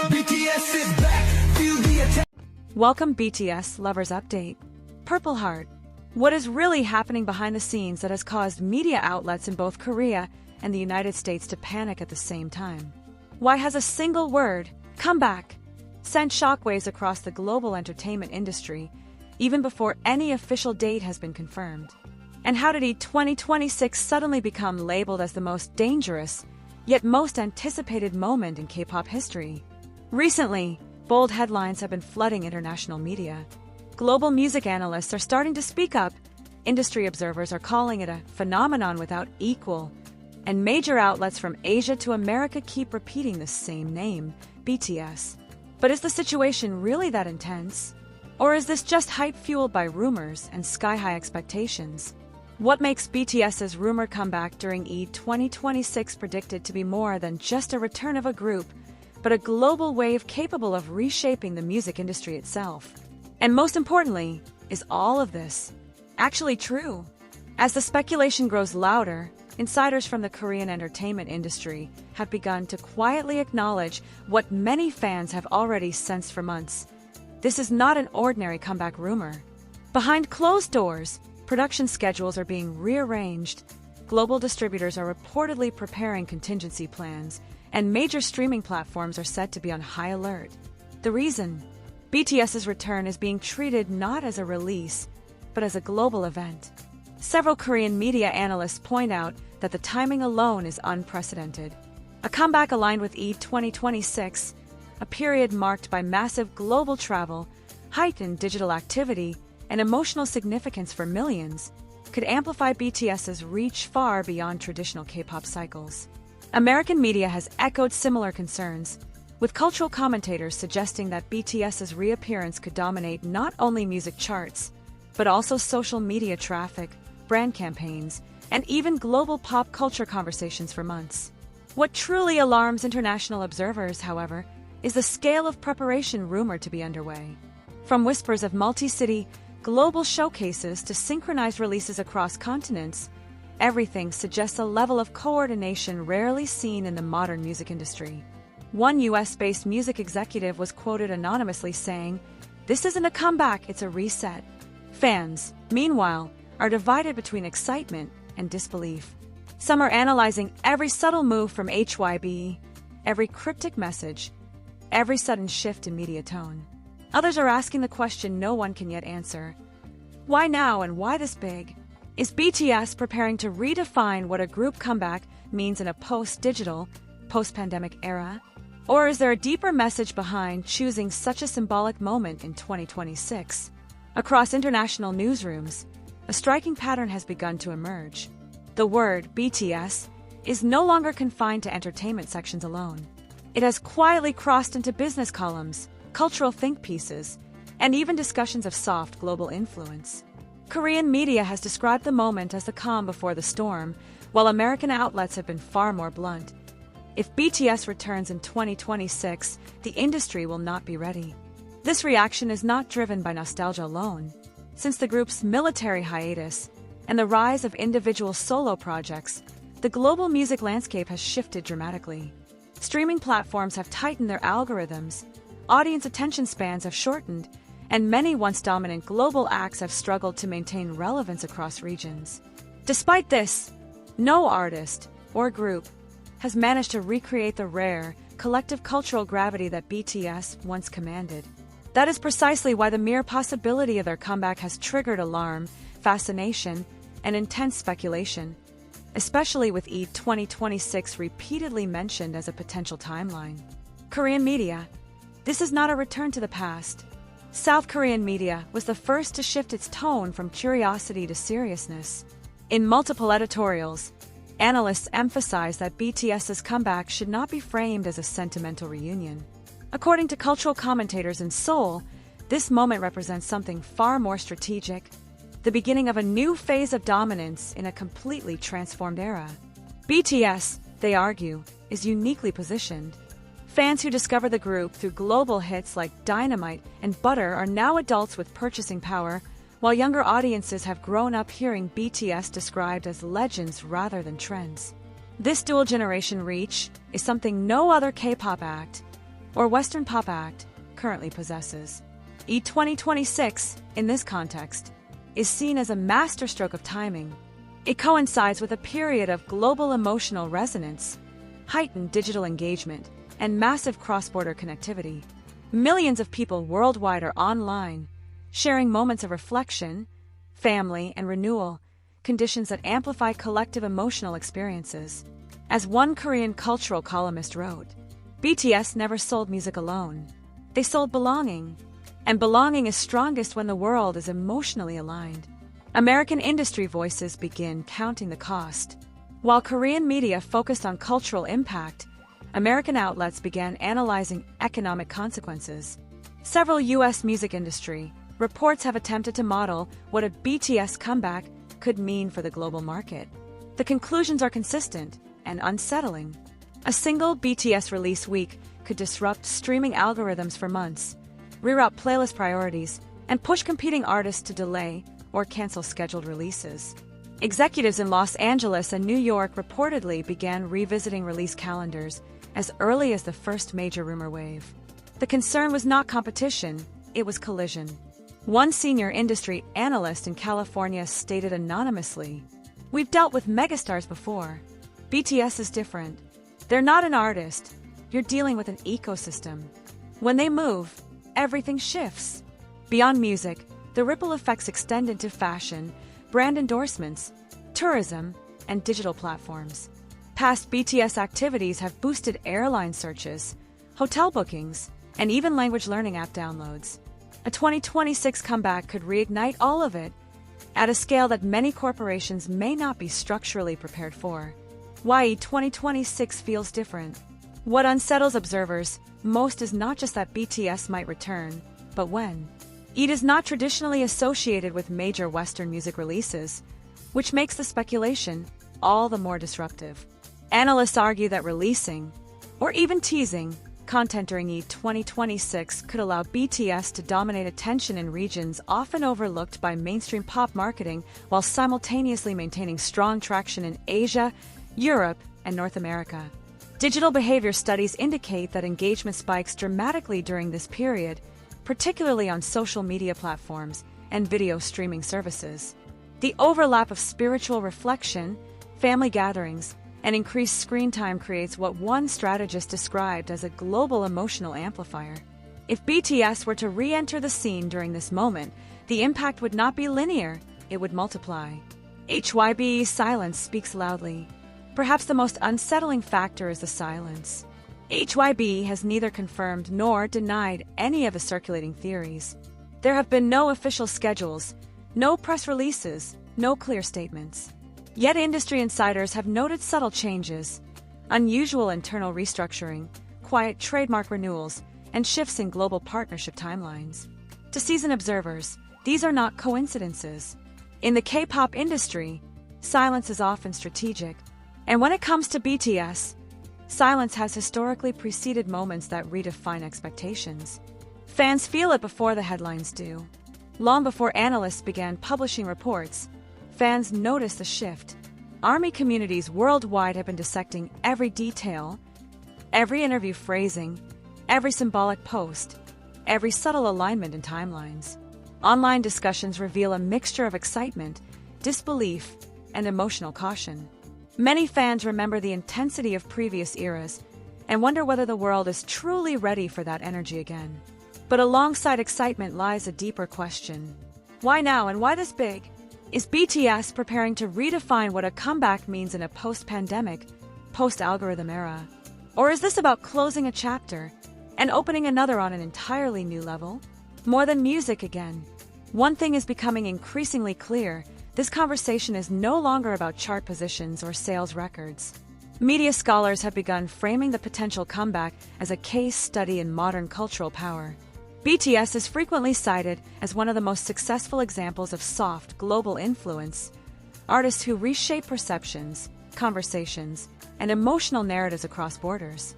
BTS is back, feel the attack. Welcome BTS Lovers Update. Purple Heart. What is really happening behind the scenes that has caused media outlets in both Korea and the United States to panic at the same time? Why has a single word, comeback, sent shockwaves across the global entertainment industry, even before any official date has been confirmed? And how did E2026 suddenly become labeled as the most dangerous, yet most anticipated moment in K-pop history? Recently, bold headlines have been flooding international media. Global music analysts are starting to speak up, industry observers are calling it a phenomenon without equal, and major outlets from Asia to America keep repeating the same name, BTS. But is the situation really that intense? Or is this just hype fueled by rumors and sky-high expectations? What makes BTS's rumor comeback during E2026 predicted to be more than just a return of a group, but a global wave capable of reshaping the music industry itself? And most importantly, is all of this actually true? As the speculation grows louder, insiders from the Korean entertainment industry have begun to quietly acknowledge what many fans have already sensed for months. This is not an ordinary comeback rumor. Behind closed doors, production schedules are being rearranged, global distributors are reportedly preparing contingency plans, and major streaming platforms are set to be on high alert. The reason? BTS's return is being treated not as a release, but as a global event. Several Korean media analysts point out that the timing alone is unprecedented. A comeback aligned with E2026, a period marked by massive global travel, heightened digital activity, and emotional significance for millions, could amplify BTS's reach far beyond traditional K-pop cycles. American media has echoed similar concerns, with cultural commentators suggesting that BTS's reappearance could dominate not only music charts, but also social media traffic, brand campaigns, and even global pop culture conversations for months. What truly alarms international observers, however, is the scale of preparation rumored to be underway. From whispers of multi-city, global showcases to synchronized releases across continents, everything suggests a level of coordination rarely seen in the modern music industry. One US-based music executive was quoted anonymously saying, "This isn't a comeback, it's a reset." Fans, meanwhile, are divided between excitement and disbelief. Some are analyzing every subtle move from HYB, every cryptic message, every sudden shift in media tone. Others are asking the question no one can yet answer. Why now and why this big? Is BTS preparing to redefine what a group comeback means in a post-digital, post-pandemic era? Or is there a deeper message behind choosing such a symbolic moment in 2026? Across international newsrooms, a striking pattern has begun to emerge. The word BTS is no longer confined to entertainment sections alone. It has quietly crossed into business columns, cultural think pieces, and even discussions of soft global influence. Korean media has described the moment as the calm before the storm, while American outlets have been far more blunt. If BTS returns in 2026, the industry will not be ready. This reaction is not driven by nostalgia alone. Since the group's military hiatus and the rise of individual solo projects, the global music landscape has shifted dramatically. Streaming platforms have tightened their algorithms, audience attention spans have shortened, and many once dominant global acts have struggled to maintain relevance across regions. Despite this, no artist or group has managed to recreate the rare, collective cultural gravity that BTS once commanded. That is precisely why the mere possibility of their comeback has triggered alarm, fascination, and intense speculation, especially with E2026 repeatedly mentioned as a potential timeline. Korean media. This is not a return to the past. South Korean media was the first to shift its tone from curiosity to seriousness. In multiple editorials, analysts emphasize that BTS's comeback should not be framed as a sentimental reunion. According to cultural commentators in Seoul, this moment represents something far more strategic, the beginning of a new phase of dominance in a completely transformed era. BTS, they argue, is uniquely positioned. Fans who discover the group through global hits like Dynamite and Butter are now adults with purchasing power, while younger audiences have grown up hearing BTS described as legends rather than trends. This dual-generation reach is something no other K-pop act or Western pop act currently possesses. 2026, in this context, is seen as a masterstroke of timing. It coincides with a period of global emotional resonance, heightened digital engagement, and massive cross-border connectivity. Millions of people worldwide are online, sharing moments of reflection, family, and renewal, conditions that amplify collective emotional experiences. As one Korean cultural columnist wrote, BTS never sold music alone. They sold belonging. And belonging is strongest when the world is emotionally aligned. American industry voices begin counting the cost. While Korean media focused on cultural impact, American outlets began analyzing economic consequences. Several U.S. music industry reports have attempted to model what a BTS comeback could mean for the global market. The conclusions are consistent and unsettling. A single BTS release week could disrupt streaming algorithms for months, reroute playlist priorities, and push competing artists to delay or cancel scheduled releases. Executives in Los Angeles and New York reportedly began revisiting release calendars as early as the first major rumor wave. The concern was not competition, it was collision. One senior industry analyst in California stated anonymously, "We've dealt with megastars before. BTS is different. They're not an artist. You're dealing with an ecosystem. When they move, everything shifts." Beyond music, the ripple effects extend into fashion, brand endorsements, tourism, and digital platforms. Past BTS activities have boosted airline searches, hotel bookings, and even language learning app downloads. A 2026 comeback could reignite all of it at a scale that many corporations may not be structurally prepared for. Why 2026 feels different. What unsettles observers most is not just that BTS might return, but when. It is not traditionally associated with major Western music releases, which makes the speculation all the more disruptive. Analysts argue that releasing, or even teasing, content during E2026 could allow BTS to dominate attention in regions often overlooked by mainstream pop marketing while simultaneously maintaining strong traction in Asia, Europe, and North America. Digital behavior studies indicate that engagement spikes dramatically during this period, particularly on social media platforms and video streaming services. The overlap of spiritual reflection, family gatherings, and increased screen time creates what one strategist described as a global emotional amplifier. If BTS were to re-enter the scene during this moment, the impact would not be linear, it would multiply. HYBE's silence speaks loudly. Perhaps the most unsettling factor is the silence. HYBE has neither confirmed nor denied any of the circulating theories. There have been no official schedules, no press releases, no clear statements. Yet industry insiders have noted subtle changes, unusual internal restructuring, quiet trademark renewals, and shifts in global partnership timelines. To seasoned observers, these are not coincidences. In the K-pop industry, silence is often strategic. And when it comes to BTS, silence has historically preceded moments that redefine expectations. Fans feel it before the headlines do. Long before analysts began publishing reports, fans notice the shift. ARMY communities worldwide have been dissecting every detail, every interview phrasing, every symbolic post, every subtle alignment in timelines. Online discussions reveal a mixture of excitement, disbelief, and emotional caution. Many fans remember the intensity of previous eras and wonder whether the world is truly ready for that energy again. But alongside excitement lies a deeper question. Why now and why this big? Is BTS preparing to redefine what a comeback means in a post-pandemic, post-algorithm era? Or is this about closing a chapter and opening another on an entirely new level? More than music again. One thing is becoming increasingly clear. This conversation is no longer about chart positions or sales records. Media scholars have begun framing the potential comeback as a case study in modern cultural power. BTS is frequently cited as one of the most successful examples of soft, global influence, artists who reshape perceptions, conversations, and emotional narratives across borders.